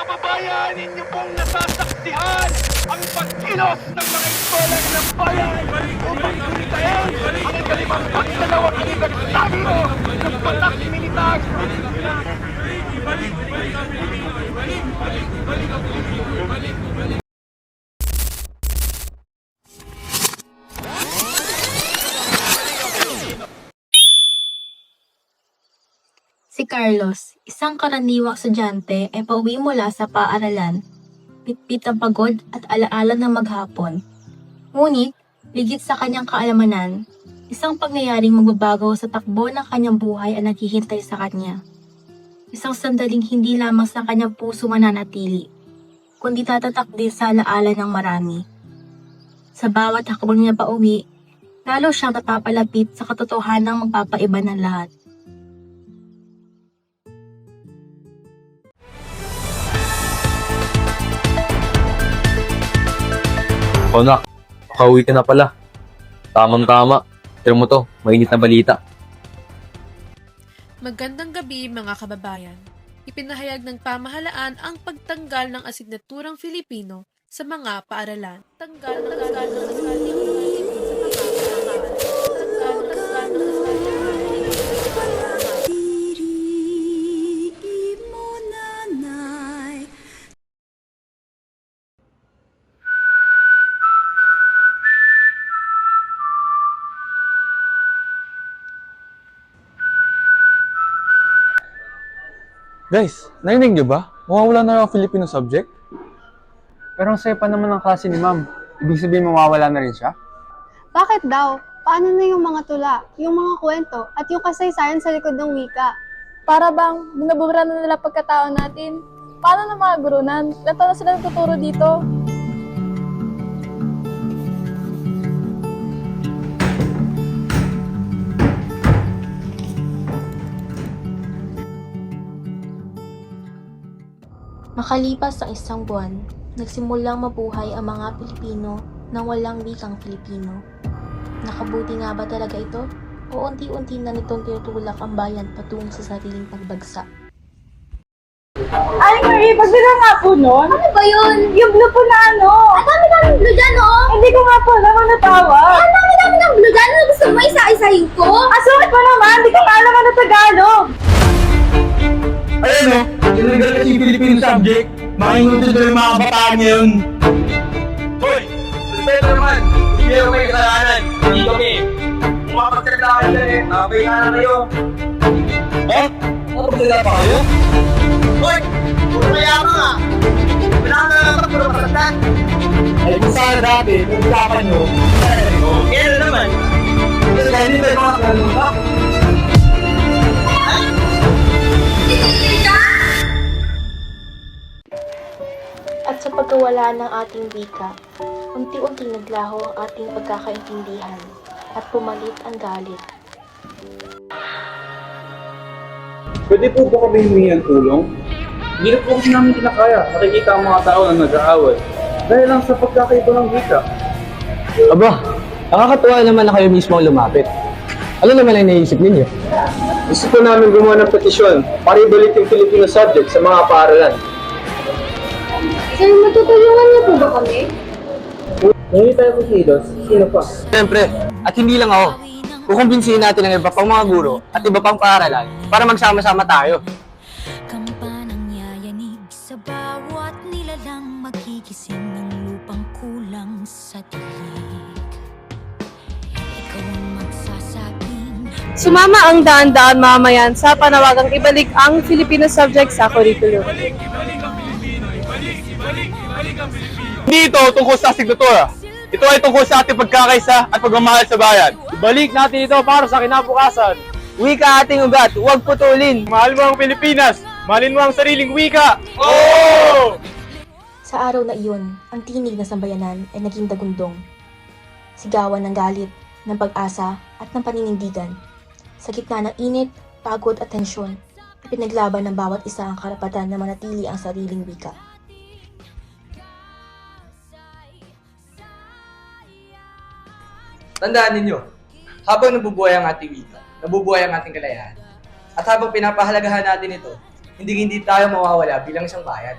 kababayan, ninyo pong nasasaksihan ang pagkilos ng mga eskwela ng bayan upang gunitahin ang ikalimang pagdalawang anibersaryo ng Batak Militar. Si Carlos, isang karaniwang estudyante ay pauwi mula sa paaralan, pitpit ang pagod at alaala ng maghapon. Ngunit, ligit sa kanyang kaalamanan, isang pangyayaring magbabago sa takbo ng kanyang buhay ang naghihintay sa kanya. Isang sandaling hindi lamang sa kanyang puso mananatili, kundi tatatak din sa alaala ng marami. Sa bawat hakbang niya pauwi, lalo siyang tatapalapit sa katotohanang magpapaiba ng lahat. O nak, makauwi ka na pala. Tamang-tama. Tira mo to, mainit na balita. Magandang gabi mga kababayan. Ipinahayag ng pamahalaan ang pagtanggal ng asignaturang Filipino sa mga paaralan. Tanggal ng asignaturang Filipino sa mga paaralan. Guys, narinig niyo ba? Mawawala na yung Filipino subject? Pero ang saya pa naman ng klase ni ma'am. Ibig sabihin mawawala na rin siya? Bakit daw? Paano na yung mga tula, yung mga kwento, at yung kasaysayan sa likod ng wika? Para bang binabura na nila pagkatao natin? Paano na mga gurunan? Ilan taon na sila nagtuturo dito? Makalipas ang isang buwan, nagsimulang mabuhay ang mga Pilipino nang walang wikang Filipino. Nakabuti nga ba talaga ito? O unti-unti na nitong tinutulak ang bayan patungo sa sariling pagbagsak? Ay, Marie, pagbila nga po nun. Ano ba yun? Yung blue po na ano. Ang dami-dami blue dyan, oh! Hindi ko nga po naman natawag. Ang dami-dami ng blue dyan! Ano gusto mo isa-isahin ko? Asungit mo naman, hindi ko nga alam ano Tagalog. Ayan o, tinagal kasi yung Filipino subject, makingutin na yung mga kabataan ngayon. Hoy! Respeto naman! Hindi ako may kasalanan! Hindi kami! Kung mapagsalita kayo dyan eh, nakapay ka na kayo! Ha? Nakapagsalita pa kayo? Hoy! Puro mayama nga! Wala ka na naman puro masalatan! Ay kung sana dati, kung usapan nyo, Oh, kaya na naman! dahil hindi tayo mga kalunga. At sa pagkawala ng ating wika, unti-unti naglaho ang ating pagkakaintindihan at pumalit ang galit. Pwede po ba kami humingi ng tulong? Hindi na po kasi namin kinakaya. Nakikita ang mga tao na nag-aaway. Dahil lang sa pagkakaiba ng wika. Aba, nakakatuwa naman na kayo mismo ang lumapit. Ano naman ang naisip ninyo? Gusto po namin gumawa ng petisyon para ibalik yung Filipino subject sa mga paaralan. Sir, matutulungan niyo po ba kami? Kung hindi tayo kusilos, sino pa? Siyempre, at hindi lang ako. Kukumbinsihin natin ang iba pang mga guro at iba pang paaralan para magsama-sama tayo. Kampanang yayanig sa bawat nilalang magigising ng lupang kulang sa dilig. Ikaw ang magsasabing Sumama ang daan-daan mamayan sa panawagang ibalik ang Filipino subject sa curriculum. Hindi ito tungkol sa asignatura. Ito ay tungkol sa ating pagkakaisa at pagmamahal sa bayan. Ibalik natin ito para sa kinabukasan. Wika ating ugat, huwag putulin. Mahal mo ang Pilipinas, mahalin mo ang sariling wika. Oh! Sa araw na iyon, ang tinig ng sambayanan ay naging dagundong. Sigawan ng galit, ng pag-asa at ng paninindigan. Sa gitna ng init, pagod at tensyon, ipinaglaban ng bawat isa ang karapatan na manatili ang sariling wika. Tandaan ninyo, habang nabubuhay ang ating wika, nabubuhay ang ating kalayaan. At habang pinapahalagahan natin ito, hindi tayo mawawala bilang isang bayan.